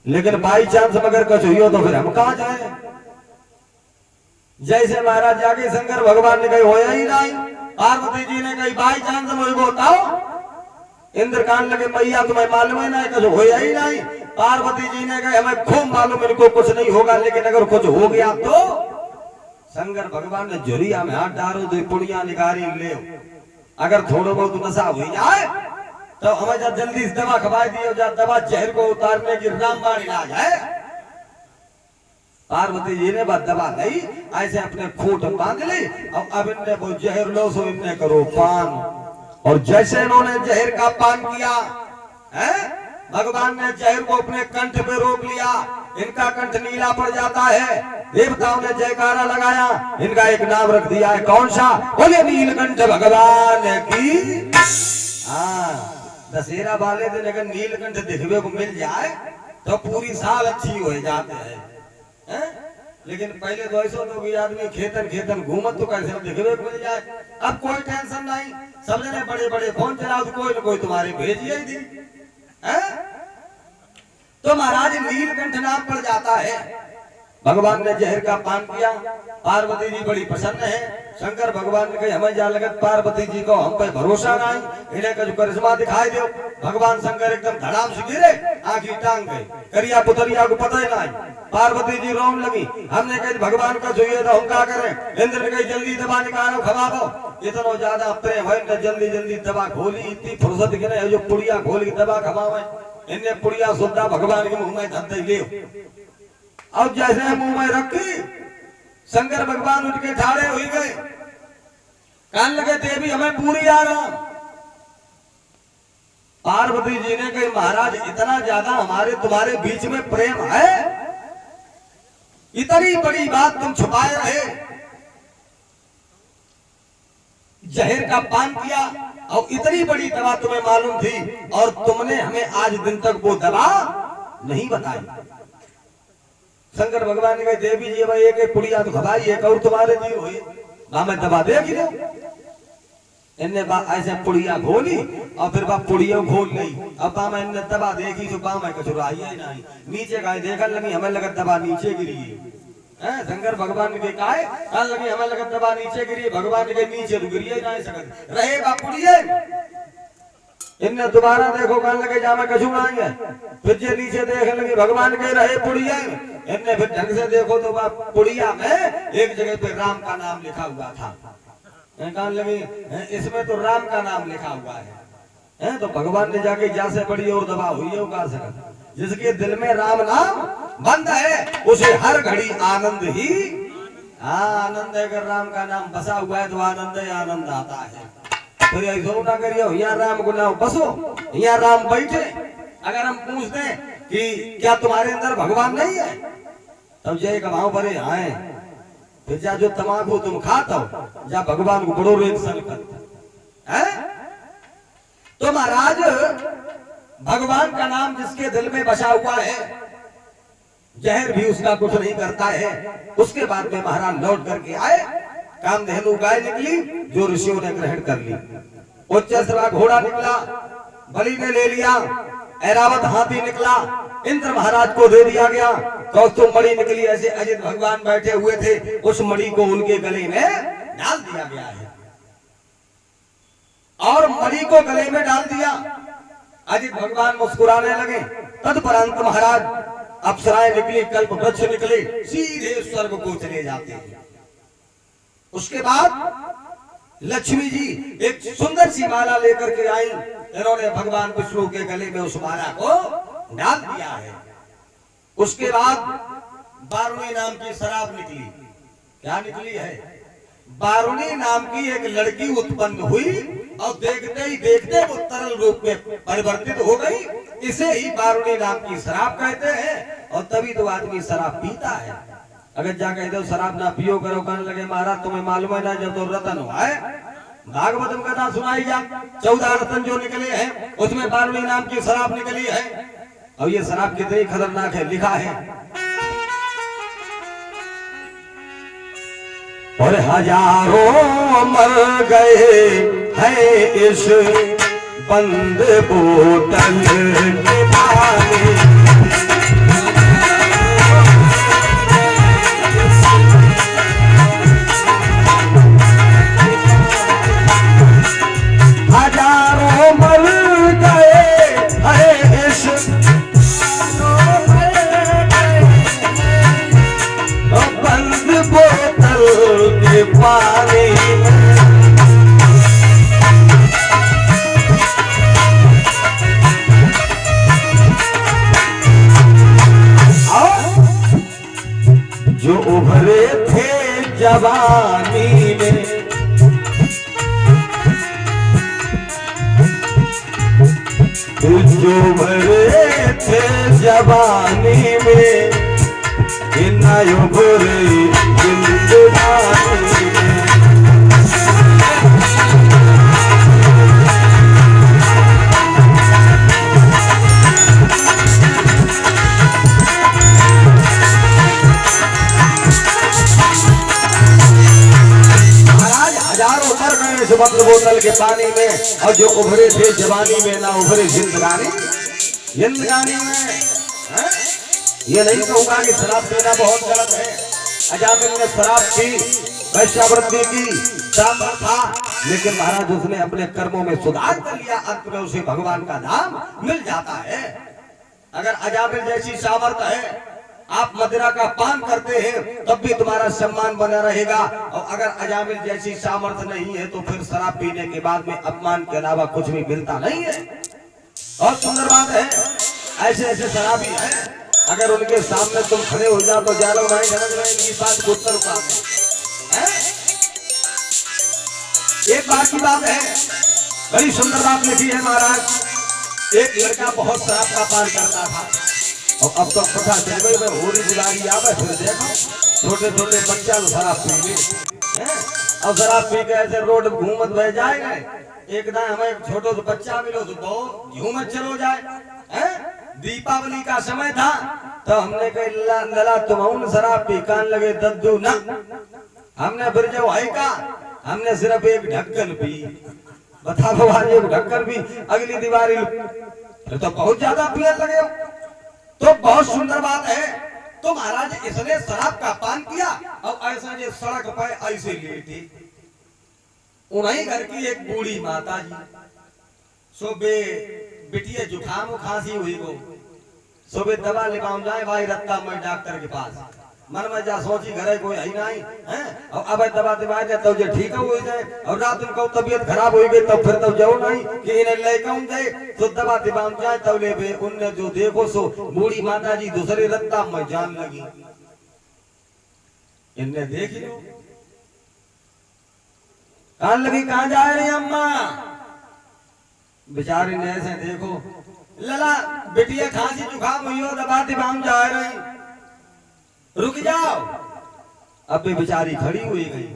लेकिन by chance मगर कुछ हुई तो फिर हम कहा जाए। जैसे महाराज जाके शंकर भगवान ने कही होया ही नहीं, पार्वती जी ने कही बाई चांस मुझे बताओ। इंद्र कान लगे मैया तुम्हें मालूम है ना कुछ होया ही नहीं। पार्वती जी ने कहा हमें खूब मालूम इनको कुछ नहीं होगा, लेकिन अगर कुछ हो गया तो। शंकर भगवान ने झुरिया में हाथ डालो तो पुड़िया निकाली ले, अगर थोड़ा बहुत नशा हुई जाए तो हमें जल्दी से दवा खवा दिए, दवा जहर को उतारने की रामबाण इलाज है। पार्वती जी ने बात दवा नहीं, ऐसे अपने खूंट बांध ली और अब इनने वो जहर लो सो इनने करो पान। और जैसे इन्होंने जहर का पान किया है, भगवान ने जहर को अपने कंठ पे रोक लिया, इनका कंठ नीला पड़ जाता है। देवताओं ने जयकारा लगाया, इनका एक नाम रख दिया है, कौन सा? बोले नीलकंठ भगवान की। हाँ, दशहरा वाले दिन अगर नीलकंठ दिखने को मिल जाए तो पूरी साल अच्छी हो जाते हैं। लेकिन पहले तो ऐसा तो भी आदमी खेतन खेतन घूमत तो कैसे दिखने को मिल जाए। अब कोई टेंशन नहीं, सब जने बड़े बड़े फोन चलाओ, कोई न कोई तुम्हारे भेजिए ही दी। तो महाराज नीलकंठ नाम पड़ जाता है। भगवान ने जहर का पान किया, पार्वती जी बड़ी प्रसन्न है। शंकर भगवान ने कहा हमें जा लगत पार्वती जी को हम पे भरोसा नहीं, इन्हें का जो करिश्मा दिखाई दो। भगवान शंकर एकदम धड़ाम से गिरे, आंखी टांग गए, करिया पुतरिया को पता ही नहीं। पार्वती जी रोन लगी, हमने कहा भगवान का જોઈએ तो हम क्या करें। इंद्र ने कही जल्दी दवा निकालो खवा दो। इतना ज्यादा प्रेम है तो जल्दी जल्दी दवा खोली, इतनी फुर्सत की नहीं जो पुड़िया खोल की दवा खवावे। इन्हें पुड़िया सुधा भगवान के मुंह में धर ले, और जैसे मुंह में रखी शंकर भगवान उठ के ठाड़े हो गए, कान लगे देवी हमें पूरी आराम। पार्वती जी ने कही महाराज इतना ज्यादा हमारे तुम्हारे बीच में प्रेम है, इतनी बड़ी बात तुम छुपाए रहे। जहर का पान किया और इतनी बड़ी दवा तुम्हें मालूम थी और तुमने हमें आज दिन तक वो दवा नहीं बताई। शंकर भगवान ने कहा देवी जी भाई एक पुड़िया तो खवाई, एक और तुम्हारे लिए हुई, मैं दवा देगी दो। इनने ऐसे पुड़िया खोली और फिर बाप पुड़िया खोल ली। अब बाम इनने दवा देखी तो बाम है कचुरा आई है नहीं, नीचे गाय देखा लगी, हमें लगा दवा नीचे गिरी है। शंकर भगवान के काहे कान लगी, हमें लगा दवा नीचे गिरी, भगवान के नीचे तो गिरी नहीं सकत रहेगा पुड़िया। इनने दोबारा देखो कान लगे जामे कचुरा आई है, फिर जे नीचे देख लगी भगवान के रहे पुड़िया। इनने फिर ढंग से देखो तो पुड़िया में एक जगह पे राम का नाम लिखा हुआ था। कान लगी इसमें तो राम का नाम लिखा हुआ है। तो भगवान ने जाके जैसे बड़ी और दवा हुई है उगा सकता, जिसके दिल में राम नाम बंद है उसे हर घड़ी आनंद ही आनंद है। अगर राम का नाम बसा हुआ है तो आनंद ही आनंद आता है। तो ऐसा ना करियो यहाँ राम को नाम बसो, यहाँ राम बैठे। अगर हम पूछते कि क्या तुम्हारे अंदर भगवान नहीं है, तब जय कमाओ बड़े आए, फिर जा जो तमाकू तुम खाता हो जा भगवान को बड़ो रिएक्शन करता है। तो महाराज भगवान का नाम जिसके दिल में बसा हुआ है, जहर भी उसका कुछ नहीं करता है। उसके बाद में महाराज लौट करके आए, कामधेनु गाय निकली जो ऋषियों ने ग्रहण कर ली, उच्चैश्रवा घोड़ा निकला बलि ने ले लिया, ऐरावत हाथी निकला इंद्र महाराज को दे दिया गया। कौस्तुभ मणि निकली, ऐसे अजित भगवान बैठे हुए थे, उस मणि को उनके गले में डाल दिया गया है और मणि को गले में डाल दिया। अजित भगवान मुस्कुराने लगे। तत्परांत महाराज अप्सराएं निकली, कल्प वृक्ष निकले, सीधे स्वर्ग को चले जाते हैं। उसके बाद लक्ष्मी जी एक सुंदर सी माला लेकर के आई, इन्होंने भगवान विष्णु के गले में उस माला को डाल दिया है। उसके बाद बारुणी नाम की शराब निकली। क्या निकली है? बारुणी नाम की एक लड़की उत्पन्न हुई और देखते ही देखते वो तरल रूप में परिवर्तित हो गई। इसे ही बारुणी नाम की शराब कहते हैं और तभी तो आदमी शराब पीता है। अगर जा कह दो शराब ना पियो करो, कहने लगे महाराज तुम्हें मालूम है ना जब तो रतन हुआ है, भागवतम कथा सुनाई जा, 14 रतन जो निकले हैं उसमें बारुणी नाम की शराब निकली है। और ये शराब कितनी खतरनाक है, लिखा है और हजारों मर गए हैं इस बंद बोतल के पानी। जवानी में, जो भरे थे जवानी में, इतना उभरे जिंदगानी में। बंद बोतल के पानी में, और जो उभरे थे जवानी में ना उभरे जिंदगानी जिंदगानी में। ये नहीं कहूंगा कि शराब पीना बहुत गलत है। अजामिल ने शराब पी, वैश्यावृत्ति की, सामर था, लेकिन महाराज उसने अपने कर्मों में सुधार कर लिया, अंत में उसे भगवान का नाम मिल जाता है। अगर अजामिल जैसी सामर्थ्य है, आप मदिरा का पान करते हैं तब भी तुम्हारा सम्मान बना रहेगा, और अगर अजामिल जैसी सामर्थ्य नहीं है तो फिर शराब पीने के बाद में अपमान के अलावा कुछ भी मिलता नहीं है। और सुंदर बात है, ऐसे ऐसे शराबी हैं, अगर उनके सामने तुम खड़े हो जाओ तो जालो नहीं जनक रहे, इनकी बात को उत्तर है। एक बात की बात है, बड़ी सुंदर बात लिखी है महाराज। एक लड़का बहुत शराब का पान करता था, और अब तो पता चल गई मैं होली बुलारी आवे, फिर देखो छोटे छोटे बच्चा शराब पी गए, अब शराब पी के ऐसे रोड घूमत बह जाए, एक ना हमें एक छोटा सा बच्चा मिलो तो बहुत घूमत चलो जाए। दीपावली का समय था तो हमने कहा लला तुम शराब पी, कान लगे दद्दू ना। हमने फिर जो है का हमने सिर्फ एक ढक्कन पी, बता दो आज एक ढक्कन पी, अगली दिवाली तो बहुत ज्यादा पिए लगे। तो बहुत सुंदर बात है। तो महाराज इसने शराब का पान किया, और ऐसा जो सड़क पर ऐसे लेटे, उन्हीं घर की एक बूढ़ी माता जी, सुबह बिटिया जुकाम खांसी हुई को, सुबह दवा ले पाऊं जाए भाई रत्ता मैं डॉक्टर के पास, मन में जा सोची घरे कोई है नहीं है, और अब दवा दिवा दे तो जो ठीक हो जाए, और रात उनको तबीयत खराब हो गई तो फिर तो जाओ नहीं कि इन्हें लेके आऊं जाए तो दवा दिवा जाए तो ले बे। उनने जो देखो सो बूढ़ी माता जी दूसरी रत्ता में जान लगी, इनने देख लो कान लगी, कहां जा रही अम्मा? बेचारी ने ऐसे देखो, लला बिटिया खांसी जुकाम हुई हो, दवा दिवा जा रही, रुक जाओ। अब भी बेचारी खड़ी हुई गई,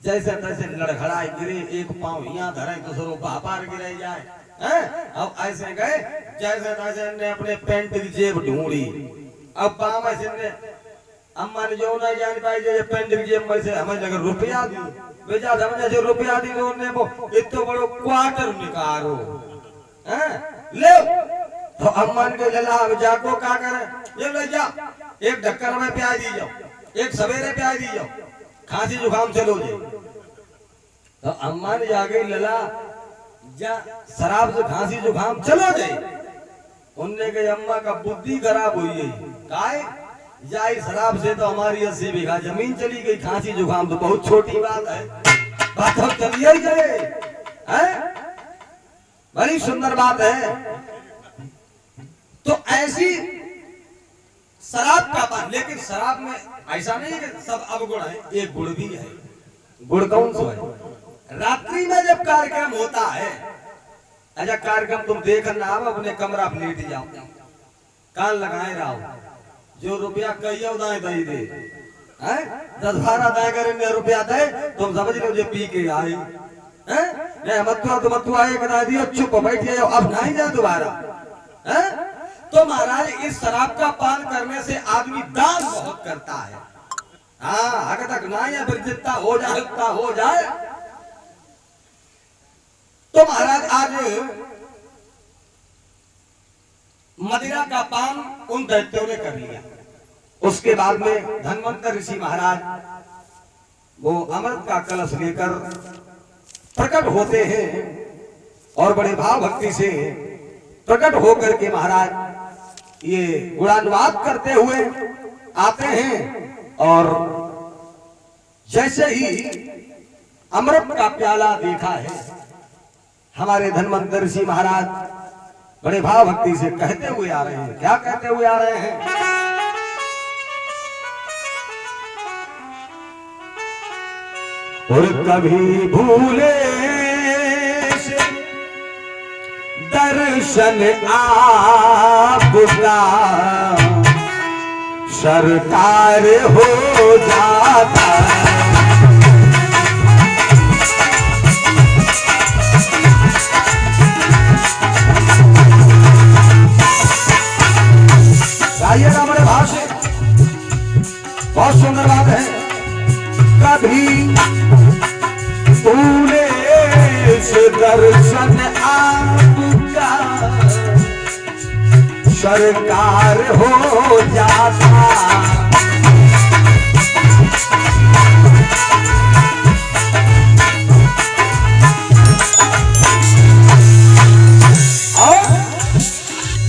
जैसे तैसे लड़खड़ाई गिरे, एक पांव यहाँ धरे दूसरों पार गिरे जाए, अब ऐसे गए जैसे तैसे ने अपने पैंट की जेब ढूंढी, अब बाम ऐसे ने अम्मा ने जो नहीं जान पाई जे पैंट की जेब में से हमें अगर रुपया दी, बेचा समझे जो रुपया दी तो उन्हें वो इतना बड़ो क्वार्टर निकालो ले। तो अम्मा ने लला जाको क्या करे, ये ले जा, एक ढक्कन में प्याज दी जाओ, एक सवेरे प्याज दी जाओ, खांसी जुकाम चलो जी। तो अम्मा ने जाके लला जा शराब से खांसी जुकाम चलो जाए। उनने कही अम्मा का बुद्धि खराब हुई है, काहे जाई शराब से तो हमारी 80 बीघा जमीन चली गई, खांसी जुकाम तो बहुत छोटी बात है, बात हम चलिए ही चले, बड़ी सुंदर बात है। तो ऐसी शराब का पान, लेकिन शराब में ऐसा नहीं है कि सब अवगुण है, एक गुण भी है। गुण कौन सा है? रात्रि में जब कार्यक्रम होता है, ऐसा कार्यक्रम तुम देखना आओ, अपने कमरा में लेट जाओ, कान लगाए रहो, जो रुपया कहिए दाएं दे दे, 10-12 दाएं करेंगे रुपया दे, तुम समझ लो जो पी के आई, मथुआ तो मथुआ एक कदा दिया, चुप बैठिए, अब नहीं जाए दोबारा। तो महाराज इस शराब का पान करने से आदमी दान बहुत करता है, हाँ हक तक ना या फिर जितना हो जाए उतना हो जाए। तो महाराज आज मदिरा का पान उन दैत्यों ने कर लिया। उसके बाद में धनवंतर ऋषि महाराज वो अमृत का कलश लेकर प्रकट होते हैं, और बड़े भाव भक्ति से प्रकट होकर के महाराज ये गुणानुवाद करते हुए आते हैं, और जैसे ही अमृत का प्याला देखा है, हमारे धनवंतर ऋषि महाराज बड़े भाव भक्ति से कहते हुए आ रहे हैं। क्या कहते हुए आ रहे हैं? और कभी भूले से दर्शन आपका सरकार हो जाता। गाइएगा हमारे भाव से, बहुत सुंदर बात है। कभी भूले से दर्शन आपका सरकार हो जाता।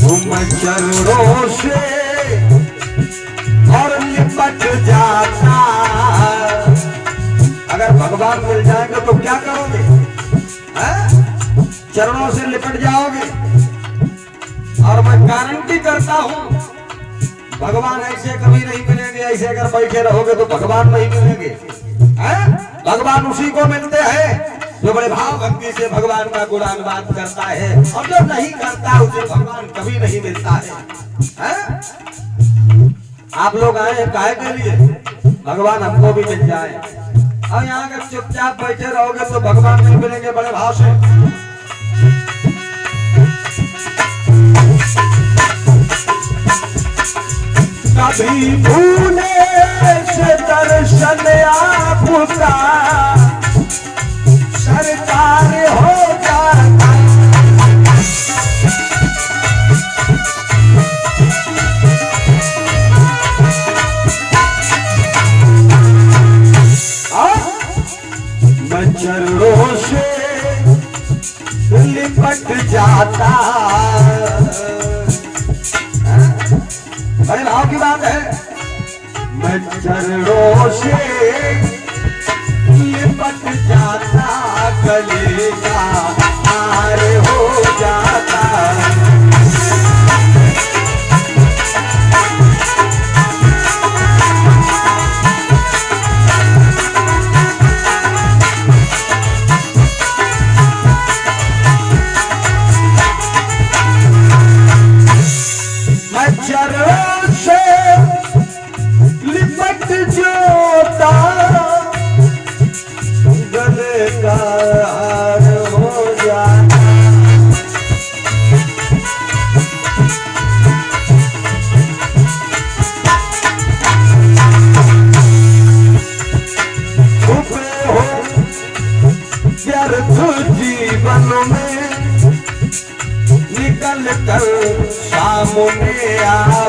तुम चरणों से और लिपट जाता। अगर भगवान मिल जाएंगे तो क्या करोगे? चरणों से लिपट जाओगे। और मैं गारंटी करता हूं भगवान ऐसे कभी नहीं मिलेंगे। ऐसे अगर बैठे रहोगे तो भगवान नहीं मिलेंगे। भगवान उसी को मिलते हैं जो बड़े भाव भक्ति से भगवान का गुणानुवाद करता है, और जो नहीं करता उसे भगवान कभी नहीं मिलता है। आप लोग आए हैं काहे के लिए? भगवान हमको भी मिल जाए। और यहाँ अगर चुपचाप बैठे रहोगे तो भगवान नहीं मिलेंगे बड़े भाव से। कभी भूले से दर्शन आपका सरकार हो जाता। मैं चरणों से लिपट जाता। बड़े भाव की बात है। मैं चरणों से लिपट जाता, गले का हार हो जाता। मैं चरणों से लिपट जाता, गले का हार हो जाता। छुपे हो व्यर्थ जीवन में निकल कर सामने आ।